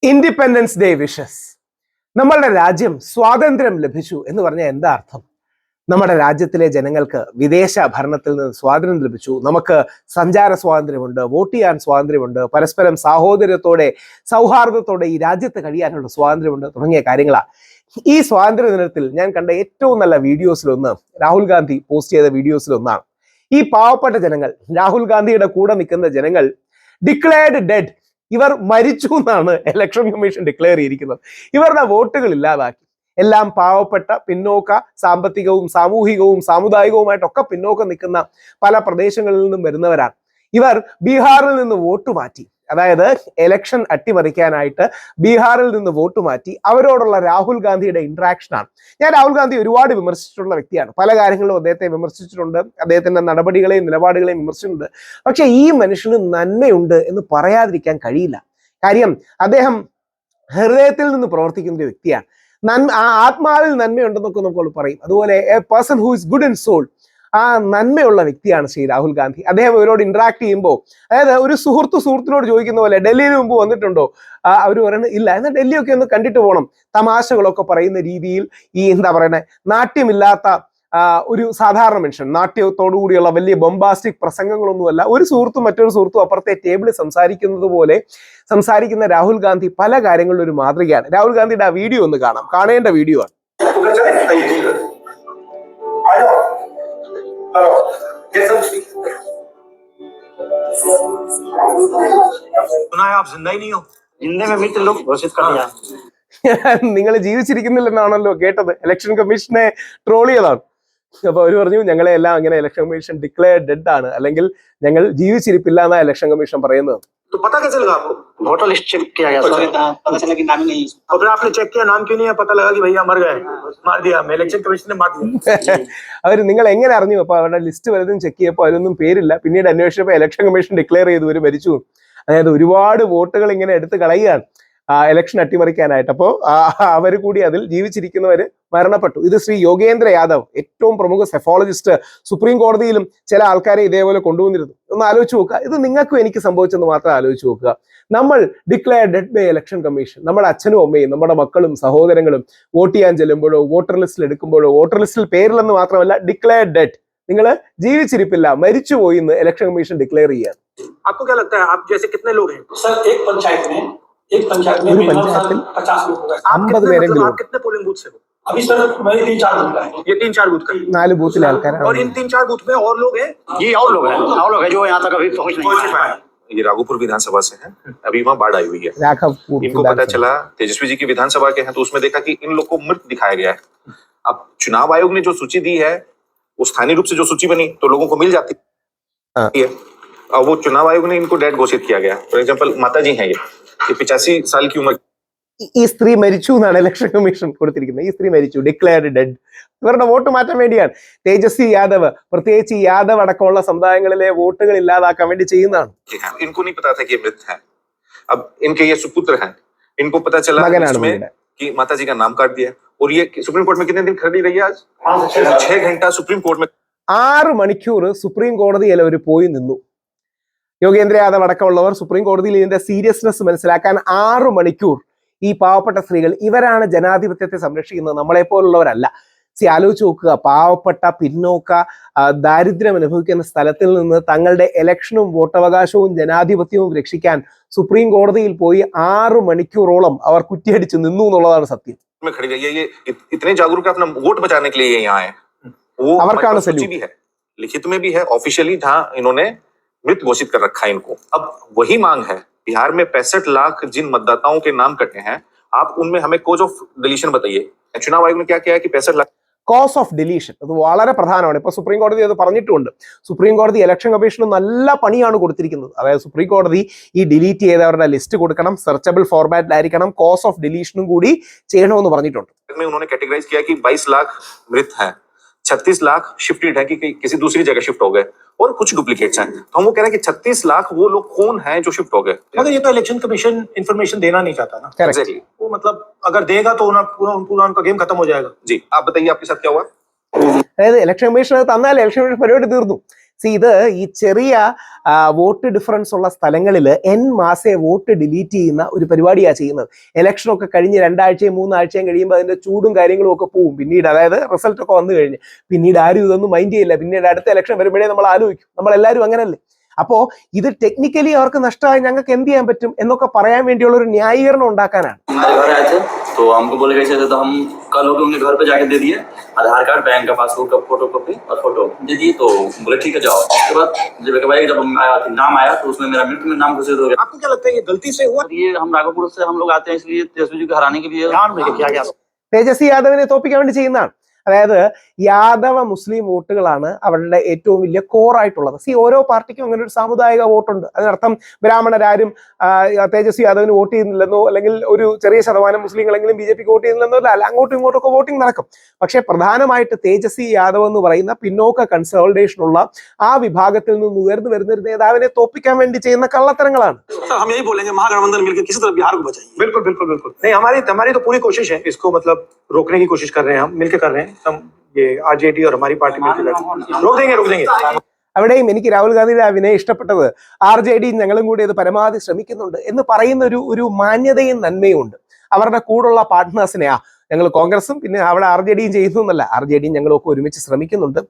Independence day wishes. നമ്മളുടെ രാജ്യം സ്വാതന്ത്ര്യം ലഭിച്ചു എന്ന് പറഞ്ഞാൽ എന്താ അർത്ഥം? നമ്മുടെ രാജ്യത്തിലെ ജനങ്ങൾക്ക് വിദേശ ഭരണത്തിൽ നിന്ന് സ്വാതന്ത്ര്യം ലഭിച്ചു. നമുക്ക് സഞ്ചാര സ്വാതന്ത്ര്യമുണ്ട്, വോട്ട് ചെയ്യാൻ സ്വാതന്ത്ര്യമുണ്ട്, പരസ്പരം സാഹോദര്യത്തോടെ സൗഹാർദ്ദത്തോടെ ഈ രാജ്യത്ത് കഴിയാനുള്ള സ്വാതന്ത്ര്യമുണ്ട് തുടങ്ങിയ കാര്യങ്ങളാണ്. ഈ സ്വാതന്ത്ര്യ ദിനത്തിൽ ഞാൻ കണ്ട ഏറ്റവും നല്ല വീഡിയോസിലൊന്ന് രാഹുൽ ഗാന്ധി പോസ്റ്റ് ചെയ്ത വീഡിയോസിലൊന്നാണ്. ഈ പാവപ്പെട്ട ജനങ്ങൾ, രാഹുൽ ഗാന്ധിയുടെ കൂടെ നിൽക്കുന്ന ജനങ്ങൾ ഡിക്ലെയർഡ് ഡെഡ്, ഇവർ മരിച്ചു എന്നാണ് ഇലക്ഷൻ കമ്മീഷൻ ഡിക്ലെയർ ചെയ്തിരിക്കുന്നത്. ഇവരുടെ വോട്ടുകൾ ഇല്ലാതാക്കി. എല്ലാം പാവപ്പെട്ട, പിന്നോക്ക, സാമ്പത്തികവും സാമൂഹികവും സാമുദായികവുമായിട്ടൊക്കെ പിന്നോക്കം നിൽക്കുന്ന പല പ്രദേശങ്ങളിൽ നിന്നും വരുന്നവരാണ്. ഇവർ ബീഹാറിൽ നിന്ന് വോട്ട് മാറ്റി, അതായത് എലക്ഷൻ അട്ടിമറിക്കാനായിട്ട് ബീഹാറിൽ നിന്ന് വോട്ട് മാറ്റി. അവരോടുള്ള രാഹുൽ ഗാന്ധിയുടെ ഇന്ററാക്ഷനാണ്. ഞാൻ രാഹുൽ ഗാന്ധി ഒരുപാട് വിമർശിച്ചിട്ടുള്ള വ്യക്തിയാണ്. പല കാര്യങ്ങളും അദ്ദേഹത്തെ വിമർശിച്ചിട്ടുണ്ട്, അദ്ദേഹത്തിന്റെ നടപടികളെയും നിലപാടുകളെയും വിമർശിച്ചിട്ടുണ്ട്. പക്ഷെ ഈ മനുഷ്യന് നന്മയുണ്ട് എന്ന് പറയാതിരിക്കാൻ കഴിയില്ല. കാര്യം അദ്ദേഹം ഹൃദയത്തിൽ നിന്ന് പ്രവർത്തിക്കുന്ന ഒരു വ്യക്തിയാണ്. ആത്മാവിൽ നന്മയുണ്ടെന്നൊക്കെ നമുക്ക് പറയും. അതുപോലെ a person who is good in soul, ആ നന്മയുള്ള വ്യക്തിയാണ് ശ്രീ രാഹുൽ ഗാന്ധി. അദ്ദേഹം ഇവരോട് ഇന്ററാക്ട് ചെയ്യുമ്പോൾ, അതായത് ഒരു സുഹൃത്തിനോട് ചോദിക്കുന്ന പോലെ ഡൽഹിയിൽ മുമ്പ് വന്നിട്ടുണ്ടോ, അവർ പറയുന്നത് ഇല്ല, എന്നാൽ ഡൽഹിയൊക്കെ ഒന്ന് കണ്ടിട്ട് പോകണം, തമാശകളൊക്കെ പറയുന്ന രീതിയിൽ ഈ എന്താ പറയുന്നത്, നാട്യമില്ലാത്ത ഒരു സാധാരണ മനുഷ്യൻ, നാട്യത്തോടു കൂടിയുള്ള വലിയ ബൊംബാസ്റ്റിക് പ്രസംഗങ്ങളൊന്നുമല്ല, ഒരു സുഹൃത്തും മറ്റൊരു സുഹൃത്തും അപ്പുറത്തെ ടേബിളിൽ സംസാരിക്കുന്നത് പോലെ സംസാരിക്കുന്ന രാഹുൽ ഗാന്ധി പല കാര്യങ്ങളിലും ഒരു മാതൃകയാണ്. രാഹുൽ ഗാന്ധിയുടെ ആ വീഡിയോ ഒന്ന് കാണാം, കാണേണ്ട വീഡിയോ ആണ്. നിങ്ങൾ ജീവിച്ചിരിക്കുന്നില്ലെന്നാണല്ലോ കേട്ടത്. ഇലക്ഷൻ കമ്മീഷനെ ട്രോൾ ചെയ്തതാണ്. അപ്പൊ അവര് പറഞ്ഞു ഞങ്ങളെ എല്ലാം അങ്ങനെ ഇലക്ഷൻ കമ്മീഷൻ ഡിക്ലെയർ ഡെഡ് ആണ്, അല്ലെങ്കിൽ ഞങ്ങൾ ജീവിച്ചിരിപ്പില്ല എന്നാ ഇലക്ഷൻ കമ്മീഷൻ പറയുന്നത്. तो पता कैसे लगा आपको? वोटर लिस्ट चेक किया गया, पता चला कि नाम ही नहीं है। और फिर आपने चेक किया, नाम क्यों नहीं है? पता लगा कि भैया मर गए, मार दिया, इलेक्शन कमीशन ने मार दिया। അവർ നിങ്ങൾ എങ്ങനെ അറിഞ്ഞു? അപ്പൊ അവരുടെ ലിസ്റ്റ് വലുതും ചെക്ക് ചെയ്യപ്പോൾ അതിലൊന്നും പേരില്ല. പിന്നീട് അന്വേഷിച്ചപ്പോൾ ഇലക്ഷൻ കമ്മീഷൻ ഡിക്ലെയർ ചെയ്തു ഇവര് മരിച്ചു. അതായത് ഒരുപാട് വോട്ടുകൾ ഇങ്ങനെ എടുത്ത് കളയുകയാണ് ഇലക്ഷൻ അട്ടിമറിക്കാനായിട്ട്. അപ്പോൾ അവർ കൂടി അതിൽ ജീവിച്ചിരിക്കുന്നവര് മരണപ്പെട്ടു. ഇത് ശ്രീ യോഗേന്ദ്ര യാദവ്, ഏറ്റവും പ്രമുഖ സെഫോളജിസ്റ്റ്, സുപ്രീം കോടതിയിലും ചില ആൾക്കാരെ ഇതേപോലെ കൊണ്ടുവന്നിരുന്നു. ഒന്ന് ആലോചിച്ച് നോക്കുക. ഇത് നിങ്ങൾക്കും എനിക്ക് സംഭവിച്ചെന്ന് മാത്രം ആലോചിച്ച് നോക്കുക. നമ്മൾ declare dead by election commission. നമ്മുടെ അച്ഛനും അമ്മയും നമ്മുടെ മക്കളും സഹോദരങ്ങളും വോട്ട് ചെയ്യാൻ ചെല്ലുമ്പോഴോ വോട്ടർ ലിസ്റ്റിൽ എടുക്കുമ്പോഴോ, വോട്ടർ ലിസ്റ്റിൽ പേരില്ലെന്ന് മാത്രമല്ല ഡിക്ലെയർ ഡെഡ്, നിങ്ങൾ ജീവിച്ചിരിപ്പില്ല, മരിച്ചുപോയി എന്ന് ഇലക്ഷൻ കമ്മീഷൻ ഡിക്ലെയർ ചെയ്യാൻ. आपको क्या लगता है, आप जैसे कितने लोग हैं? सर एक पंचायत में 50 लोग हो गए। आप कितने पोलिंग बूथ से हो? अभी सर मेरे 3-4 बूथ का है। ये 3-4 बूथ का है। 4 बूथ और इन 3-4 बूथ में और लोग हैं? ये और लोग हैं जो यहाँ तक अभी पहुँच नहीं पाए। ये राघोपुर विधानसभा से है, अभी वहाँ बाढ़ आई हुई है। इनको पता चला तेजस्वी जी की विधानसभा के हैं, तो उसमें देखा कि इन लोग को मृत दिखाया गया है। अब चुनाव आयोग ने जो सूची दी है, वो स्थानीय रूप से जो सूची बनी तो लोगों को मिल जाती है, और वो चुनाव आयोग ने इनको डेड घोषित किया गया। फॉर एग्जाम्पल माता जी हैं, ये 85 साल की उम्र। ഈ സ്ത്രീ മരിച്ചു എന്നാണ് ഇലക്ഷൻ കമ്മീഷൻ കൊടുത്തിരിക്കുന്നത്. ഈ സ്ത്രീ മരിച്ചു, ഡിക്ലെയർഡ് ഡെഡ്. ഇവരുടെ വോട്ട് മാറ്റാൻ വേണ്ടിയാണ്. തേജസ്വി യാദവ്, പ്രത്യേകിച്ച് യാദവ് അടക്കമുള്ള സമുദായങ്ങളിലെ വോട്ടുകൾ ഇല്ലാതാക്കാൻ വേണ്ടി ചെയ്യുന്നതാണ്. इनको नहीं पता था कि ये मृत है। अब इनके ये सुपुत्र हैं, इनको पता चला कि माता जी का नाम काट दिया, और ये सुप्रीम कोर्ट में कितने दिन खड़ी रही है? आज 6 घंटा सुप्रीം कोर्ट में 6 മണിക്കൂർ സുപ്രീം കോടതിയിൽ അവർ പോയി നിന്നു. യോഗേന്ദ്ര യാദവ് അടക്കമുള്ളവർ സുപ്രീം കോടതിയിൽ ഇതിന്റെ സീരിയസ്നെസ് മനസ്സിലാക്കാൻ 6 മണിക്കൂർ. ഈ പാവപ്പെട്ട സ്ത്രീകൾ, ഇവരാണ് ജനാധിപത്യത്തെ സംരക്ഷിക്കുന്നത്, നമ്മളെ പോലുള്ളവരല്ല. ആലോചിച്ച് നോക്കുക, പാവപ്പെട്ട, പിന്നോക്ക, ദാരിദ്ര്യം അനുഭവിക്കുന്ന സ്ഥലത്തിൽ നിന്ന് തങ്ങളുടെ ഇലക്ഷനും വോട്ടവകാശവും ജനാധിപത്യവും രക്ഷിക്കാൻ സുപ്രീം കോടതിയിൽ പോയി 6 മണിക്കൂറോളം അവർ കുറ്റിയടിച്ച് നിന്നു എന്നുള്ളതാണ് സത്യം. इतने जागरूक अपना वोट बचाने के लिए यहाँ आए, वो अവർക്കാണ് സല്യൂട്ട്. भी है, लिखित में भी है, ऑफिशियली जहाँ इन्होंने मृत घोषित कर रखा है इनको। अब वही मांग है, बिहार में 65 लाख जिन मतदाताओं के नाम कटे हैं, आप उनमें हमें कोज ऑफ डिलीशन बताइए। चुनाव आयोग ने क्या किया है कि 65 लाख കോസ് ഓഫ് ഡിലീഷൻ, അത് വളരെ പ്രധാനമാണ്. ഇപ്പൊ സുപ്രീം കോടതി അത് പറഞ്ഞിട്ടുണ്ട്. സുപ്രീം കോടതി ഇലക്ഷൻ കമ്മീഷന് നല്ല പണിയാണ് കൊടുത്തിരിക്കുന്നത്. അതായത് സുപ്രീം കോടതി ഈ ഡിലീറ്റ് ചെയ്തവരുടെ ലിസ്റ്റ് കൊടുക്കണം, സെർച്ചബിൾ ഫോർമാറ്റിലായിരിക്കണം, കോസ് ഓഫ് ഡിലീഷനും കൂടി ചെയ്യണമെന്ന് പറഞ്ഞിട്ടുണ്ട്. उन्होंने कैटेगराइज किया कि 22 लाख मृत हैं, 36 लाख शिफ्टेड है कि किसी दूसरी जगह शिफ्ट हो गए, और कुछ डुप्लीकेट्स हैं। तो हम वो कह रहे हैं कि 36 लाख वो लोग कौन हैं जो शिफ्ट हो गए। मगर ये तो इलेक्शन कमीशन इंफॉर्मेशन देना नहीं चाहता ना। एग्जैक्टली, वो मतलब अगर देगा तो पूरा उनका गेम खत्म हो जाएगा। जी, आप बताइए आपके साथ क्या हुआ? അതായത് ഇലക്ഷൻ കമ്മീഷൻ തന്നാൽ ഇലക്ഷൻ കമ്മീഷൻ പരിപാടി തീർന്നു. ഇത് ഈ ചെറിയ വോട്ട് ഡിഫറൻസ് ഉള്ള സ്ഥലങ്ങളിൽ എൻ മാസേ വോട്ട് ഡിലീറ്റ് ചെയ്യുന്ന ഒരു പരിപാടിയാണ് ചെയ്യുന്നത്. ഇലക്ഷനൊക്കെ കഴിഞ്ഞ് 2 ആഴ്ചയും 3 ആഴ്ചയും കഴിയുമ്പോൾ അതിന്റെ ചൂടും കാര്യങ്ങളും ഒക്കെ പോവും. പിന്നീട് അതായത് റിസൾട്ട് ഒക്കെ വന്നു കഴിഞ്ഞ് പിന്നീട് ആരും ഇതൊന്നും മൈൻഡ് ചെയ്യില്ല. പിന്നീട് അടുത്ത ഇലക്ഷൻ വരുമ്പോഴേ നമ്മൾ ആലോചിക്കും. നമ്മളെല്ലാവരും അങ്ങനല്ലേ. അപ്പോ ഇത് ടെക്നിക്കലി അവർക്ക് നഷ്ടമായി, ഞങ്ങൾക്ക് എന്ത് ചെയ്യാൻ പറ്റും എന്നൊക്കെ പറയാൻ വേണ്ടിയുള്ള ഒരു ന്യായീകരണം ഉണ്ടാക്കാനാണ്. तो हमको बोले कैसे तो हम कल हो उनके घर पे जाके दे दिए आधार कार्ड, बैंक का पासबुक का फोटो कॉपी और फोटो दे दिए। तो बोले ठीक है जाओ। उसके बाद जब नाम आया तो उसमें मेरा मिनट में नाम घोषित हो गया। आपको क्या लगता है ये गलती से हुआ? ये हम राघोपुर से हम लोग आते हैं इसलिए तेजस्वी जी को हराने के लिए ध्यान में किया गया। തേജസ്വി യാദവിനെ തോപ്പിക്കാൻ വേണ്ടി ചെയ്യുന്നതാണ്. അതായത് യാദവ മുസ്ലിം വോട്ടുകളാണ് അവരുടെ ഏറ്റവും വലിയ കോറായിട്ടുള്ളത്. ഓരോ പാർട്ടിക്കും അങ്ങനെ ഒരു സാമുദായിക വോട്ടുണ്ട്. അതിനർത്ഥം ബ്രാഹ്മണരാരും തേജസ്വി യാദവിന് വോട്ട് ചെയ്യുന്നില്ലെന്നോ അല്ലെങ്കിൽ ഒരു ചെറിയ ശതമാനം മുസ്ലിങ്ങളെങ്കിലും BJPക്ക് വോട്ട് ചെയ്യുന്നില്ലെന്നോ അല്ല. അങ്ങോട്ടും ഇങ്ങോട്ടും ഒക്കെ വോട്ടിംഗ് നടക്കും. പക്ഷെ പ്രധാനമായിട്ട് തേജസ്വി യാദവ് എന്ന് പറയുന്ന പിന്നോക്ക കൺസോൾട്ടേഷൻ ഉള്ള ആ വിഭാഗത്തിൽ നിന്ന് ഉയർന്നു വരുന്ന ഒരു നേതാവിനെ തോപ്പിക്കാൻ വേണ്ടി ചെയ്യുന്ന കള്ളത്തരങ്ങളാണ്. हम यही बोलेंगे महागठबंधन मिलकर किसी तरह बिहार को बचाइए। बिल्कुल बिल्कुल बिल्कुल नहीं, हमारी तो पूरी कोशिश है इसको मतलब रोकने की कोशिश कर रहे हैं, हम मिलकर कर रहे हैं। हम ये RJD और हमारी पार्टी मिलकर रोक देंगे। അവിടെയും എനിക്ക് രാഹുൽ ഗാന്ധിയുടെ ആ വിനയം ഇഷ്ടപ്പെട്ടത്. RJD ഞങ്ങളും കൂടി ഇത് പരമാവധി ശ്രമിക്കുന്നുണ്ട് എന്ന് പറയുന്ന ഒരു മാന്യതയും നന്മയും ഉണ്ട്. അവരുടെ കൂടുള്ള പാർട്ട്നേഴ്സിനെയാ ഞങ്ങൾ കോൺഗ്രസും പിന്നെ അവിടെ RJDയും ചെയ്യുന്നു എന്നല്ല, RJDയും ഞങ്ങളൊക്കെ ഒരുമിച്ച് ശ്രമിക്കുന്നുണ്ട്.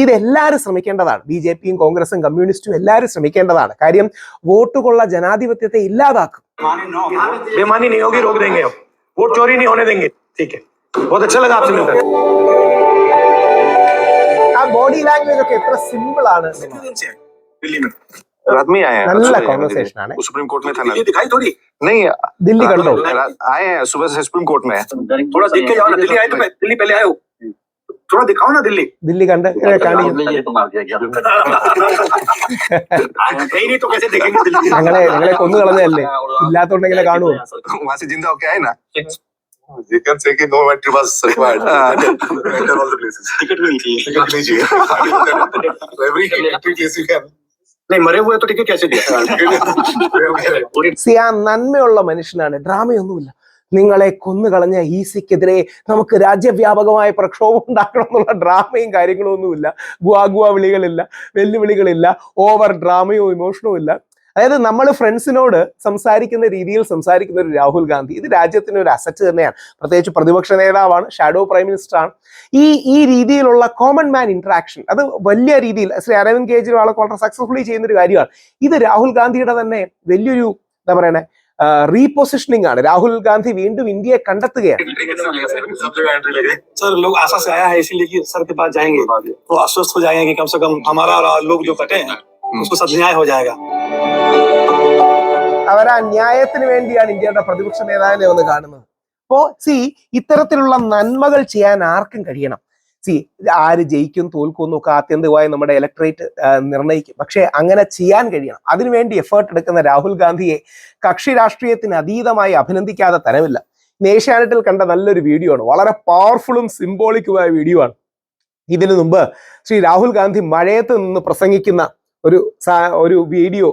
ഇത് എല്ലാവരും ശ്രമിക്കേണ്ടതാണ്. BJPയും കോൺഗ്രസും കമ്മ്യൂണിസ്റ്റും എല്ലാവരും ശ്രമിക്കേണ്ടതാണ്. കാര്യം വോട്ടുകൊള്ള ജനാധിപത്യത്തെ ഇല്ലാതാക്കും. बेमानी नहीं होगी, रोक देंगे, वोट चोरी नहीं होने देंगे। ठीक है, बहुत अच्छा लगा आपसे मिलकर। ആ ബോഡി ലാംഗ്വേജ് ഒക്കെ എത്ര സിമ്പിൾ ആണ്. दिल्ली में रात में आए हैं, നല്ല കോൺവെർസേഷൻ ആണ്. सुप्रीम कोर्ट में था ना? ये दिखाई थोड़ी नहीं, ദില്ലി കണ്ടോ? आए हैं सुबह से सुप्रीम कोर्ट में। थोड़ा देख के जाओ ना। दिल्ली आए तो दिल्ली पहले आए हो, थोड़ा दिखाओ ना दिल्ली। ദില്ലി കണ്ട് കാണിക്കും. नहीं तो कैसे देखेंगे दिल्ली? ഞങ്ങളെ കൊന്നു കളഞ്ഞല്ലേ, ഇല്ലാത്തോണ്ട് ഇങ്ങനെ കാണുമോ? वहां से जिंदा होके आए ना? You can say कि no entry was required. Enter all the places. Ticket भी नहीं चाहिए। Ticket नहीं चाहिए. Every entry place you can. नहीं मरे हुए तो टिकट कैसे दिया? ആ നന്മയുള്ള മനുഷ്യനാണ്, ഡ്രാമയൊന്നുമില്ല. നിങ്ങളെ കൊന്നുകളഞ്ഞ ഈസിക്കെതിരെ നമുക്ക് രാജ്യവ്യാപകമായ പ്രക്ഷോഭം ഉണ്ടാക്കണം എന്നുള്ള ഡ്രാമയും കാര്യങ്ങളും ഒന്നുമില്ല. ഗുവാ വിളികളില്ല, വെല്ലുവിളികളില്ല, ഓവർ ഡ്രാമയോ ഇമോഷനോ ഇല്ല. അതായത് നമ്മൾ ഫ്രണ്ട്സിനോട് സംസാരിക്കുന്ന രീതിയിൽ സംസാരിക്കുന്ന ഒരു രാഹുൽ ഗാന്ധി ഇത് രാജ്യത്തിന് ഒരു അസറ്റ് തന്നെയാണ്. പ്രത്യേകിച്ച് പ്രതിപക്ഷ നേതാവാണ്, ഷാഡോ പ്രൈം മിനിസ്റ്റർ ആണ്. ഈ രീതിയിലുള്ള കോമൺ മാൻ ഇന്ററാക്ഷൻ അത് വലിയ രീതിയിൽ ശ്രീ അരവിന്ദ് കെജ്രിവാളൊക്കെ വളരെ സക്സസ്ഫുള്ളി ചെയ്യുന്ന ഒരു കാര്യമാണ്. ഇത് രാഹുൽ ഗാന്ധിയുടെ തന്നെ വലിയൊരു എന്താ പറയണേ റീപൊസിഷനിങ് ആണ്. രാഹുൽ ഗാന്ധി വീണ്ടും ഇന്ത്യയെ കണ്ടെത്തുകയാണ്. सर लोग आशा से आया है इसीलिए कि सर के पास जाएंगे तो आश्वस्त हो जाएंगे कि कम से कम हमारा और लोग जो कटे हैं उसको सब न्याय हो जाएगा। അവർ ആ ന്യായത്തിന് വേണ്ടിയാണ് ഇന്ത്യയുടെ പ്രതിപക്ഷ നേതാവിനെ ഒന്ന് കാണുന്നത്. അപ്പോ ഇത്തരത്തിലുള്ള നന്മകൾ ചെയ്യാൻ ആർക്കും കഴിയണം. ആര് ജയിക്കും തോൽക്കും എന്നൊക്കെ ആത്യന്തികമായി നമ്മുടെ ഇലക്ട്രേറ്റ് നിർണ്ണയിക്കും. പക്ഷെ അങ്ങനെ ചെയ്യാൻ കഴിയണം. അതിനുവേണ്ടി എഫേർട്ട് എടുക്കുന്ന രാഹുൽ ഗാന്ധിയെ കക്ഷി രാഷ്ട്രീയത്തിന് അതീതമായി അഭിനന്ദിക്കാതെ തരമില്ല. ഏഷ്യാനെറ്റിൽ കണ്ട നല്ലൊരു വീഡിയോ ആണ്, വളരെ പവർഫുള്ളും സിംബോളിക്കുമായ വീഡിയോ ആണ്. ഇതിനു മുമ്പ് ശ്രീ രാഹുൽ ഗാന്ധി മഴയത്ത് നിന്ന് പ്രസംഗിക്കുന്ന ഒരു വീഡിയോ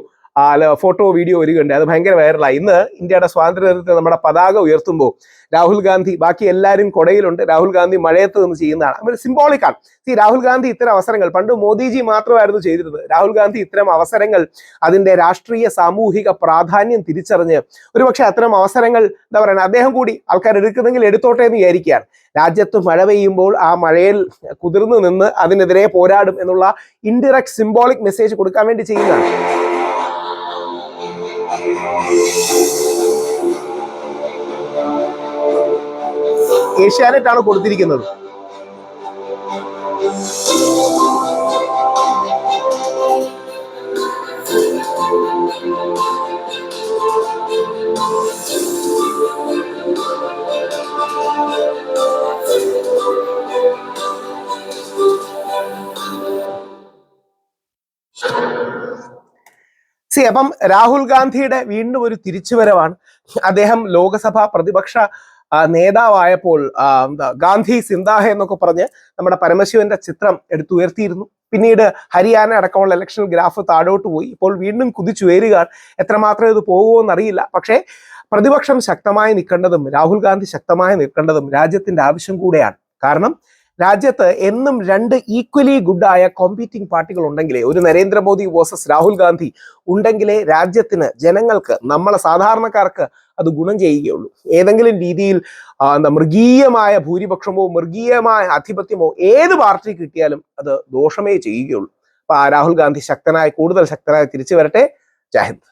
ഫോട്ടോ വീഡിയോ വരികയുണ്ട്. അത് ഭയങ്കര വൈറലായി. ഇന്ന് ഇന്ത്യയുടെ സ്വാതന്ത്ര്യദിനത്തിൽ നമ്മുടെ പതാക ഉയർത്തുമ്പോൾ രാഹുൽ ഗാന്ധി, ബാക്കി എല്ലാവരും കൊടയിലുണ്ട്, രാഹുൽ ഗാന്ധി മഴയത്ത് നിന്ന് ചെയ്യുന്നതാണ്. അവർ സിംബോളിക്കാണ്. രാഹുൽ ഗാന്ധി ഇത്തരം അവസരങ്ങൾ പണ്ട് മോദിജി മാത്രമായിരുന്നു ചെയ്തിരുന്നത്. രാഹുൽ ഗാന്ധി ഇത്തരം അവസരങ്ങൾ അതിന്റെ രാഷ്ട്രീയ സാമൂഹിക പ്രാധാന്യം തിരിച്ചറിഞ്ഞ് ഒരുപക്ഷെ അത്തരം അവസരങ്ങൾ എന്താ പറയുക അദ്ദേഹം കൂടി ആൾക്കാർ എടുക്കുന്നെങ്കിൽ എടുത്തോട്ടെ എന്ന് വിചാരിക്കുകയാണ്. രാജ്യത്ത് മഴ പെയ്യുമ്പോൾ ആ മഴയിൽ കുതിർന്നു നിന്ന് അതിനെതിരെ പോരാടും എന്നുള്ള ഇൻഡയറക്റ്റ് സിംബോളിക് മെസ്സേജ് കൊടുക്കാൻ വേണ്ടി ചെയ്യുന്നതാണ്. ഏഷ്യാനെറ്റ് ആണ് കൊടുത്തിരിക്കുന്നത്. അപ്പം രാഹുൽ ഗാന്ധിയുടെ വീണ്ടും ഒരു തിരിച്ചുവരവാണ്. അദ്ദേഹം ലോകസഭാ പ്രതിപക്ഷ നേതാവായപ്പോൾ ഗാന്ധി സിന്ദാഹ എന്നൊക്കെ പറഞ്ഞ് നമ്മുടെ പരമശിവന്റെ ചിത്രം എടുത്തുയർത്തിയിരുന്നു. പിന്നീട് ഹരിയാന അടക്കമുള്ള ഇലക്ഷൻ ഗ്രാഫ് താഴോട്ട് പോയി. ഇപ്പോൾ വീണ്ടും കുതിച്ചുയരുകയാണ്. എത്രമാത്രം ഇത് പോകുമെന്നറിയില്ല. പക്ഷേ പ്രതിപക്ഷം ശക്തമായി നിൽക്കേണ്ടതും രാഹുൽ ഗാന്ധി ശക്തമായി നിൽക്കേണ്ടതും രാജ്യത്തിന്റെ ആവശ്യം കൂടെയാണ്. കാരണം രാജ്യത്ത് എന്നും രണ്ട് ഈക്വലി ഗുഡായ കോമ്പീറ്റിംഗ് പാർട്ടികൾ ഉണ്ടെങ്കിലേ, ഒരു നരേന്ദ്രമോദി വേഴ്സസ് രാഹുൽ ഗാന്ധി ഉണ്ടെങ്കിലേ രാജ്യത്തിന്, ജനങ്ങൾക്ക്, നമ്മളെ സാധാരണക്കാർക്ക് അത് ഗുണം ചെയ്യുകയുള്ളൂ. ഏതെങ്കിലും രീതിയിൽ മൃഗീയമായ ഭൂരിപക്ഷമോ മൃഗീയമായ ആധിപത്യമോ ഏത് പാർട്ടി കിട്ടിയാലും അത് ദോഷമേ ചെയ്യുകയുള്ളൂ. അപ്പൊ രാഹുൽ ഗാന്ധി കൂടുതൽ ശക്തനായി തിരിച്ചു വരട്ടെ. ജയ് ഹിന്ദ്.